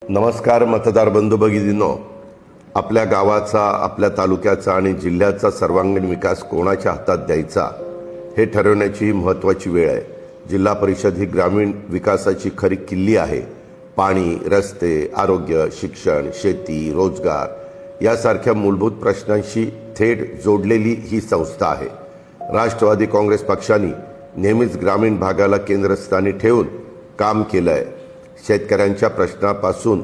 नमस्कार मतदार बंधू भगिनींनो, आपल्या गावाचा, आपल्या तालुक्याचा आणि जिल्ह्याचा सर्वांगीण विकास कोणाच्या हातात द्यायचा हे ठरवण्याची ही महत्त्वाची वेळ आहे। जिल्हा परिषद ही ग्रामीण विकासाची खरी किल्ली आहे। पाणी, रस्ते, आरोग्य, शिक्षण, शेती, रोजगार यासारख्या मूलभूत प्रश्नांशी थेट जोडलेली ही संस्था आहे। राष्ट्रवादी काँग्रेस पक्षाने नेहमीच ग्रामीण भागाला केंद्रस्थानी ठेवून काम केलं आहे। शेतकऱ्यांच्या प्रश्नापासून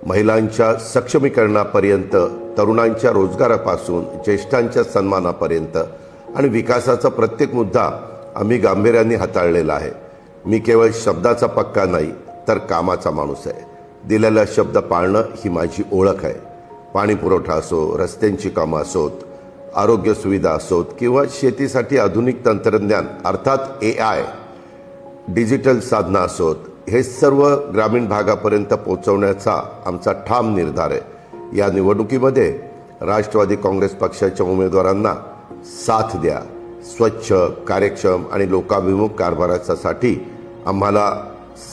महिलांच्या सक्षमीकरणापर्यंत, तरुणांच्या रोजगारापासून ज्येष्ठांच्या सन्मानापर्यंत आणि विकासाचा प्रत्येक मुद्दा आम्ही गांभीर्याने हाताळलेला आहे। मी केवळ शब्दाचा पक्का नाही तर कामाचा माणूस आहे। दिलेला शब्द पाळणं ही माझी ओळख आहे। पाणी पुरवठा असो, रस्त्यांची कामं असोत, आरोग्य सुविधा असोत किंवा शेतीसाठी आधुनिक तंत्रज्ञान अर्थात AI, डिजिटल साधनं असोत, हे सर्व ग्रामीण भागापर्यंत पोहोचवण्याचा आमचा ठाम निर्धार आहे। या निवडणुकीमध्ये राष्ट्रवादी काँग्रेस पक्षाच्या उमेदवारांना साथ द्या। स्वच्छ, कार्यक्षम आणि लोकाभिमुख कारभारासाठी आम्हाला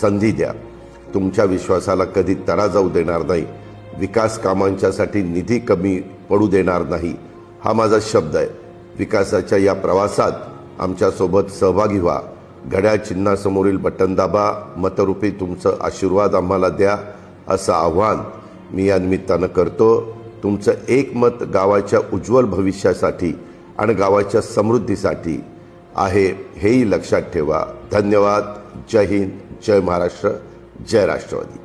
संधी द्या। तुमच्या विश्वासाला कधी तडा जाऊ देणार नाही। विकास कामांच्यासाठी निधी कमी पडू देणार नाही, हा माझा शब्द आहे। विकासाच्या या प्रवासात आमच्यासोबत सहभागी व्हा। घड्याळ चिन्हासमोरील बटन दाबा, मतरूपी तुमचं आशीर्वाद आम्हाला द्या, असं आव्हान मी या निमित्तानं करतो। तुमचं एक मत गावाच्या उज्ज्वल भविष्यासाठी आणि गावाच्या समृद्धीसाठी आहे, हेही लक्षात ठेवा। धन्यवाद। जय हिंद, जय महाराष्ट्र, जय राष्ट्रवादी।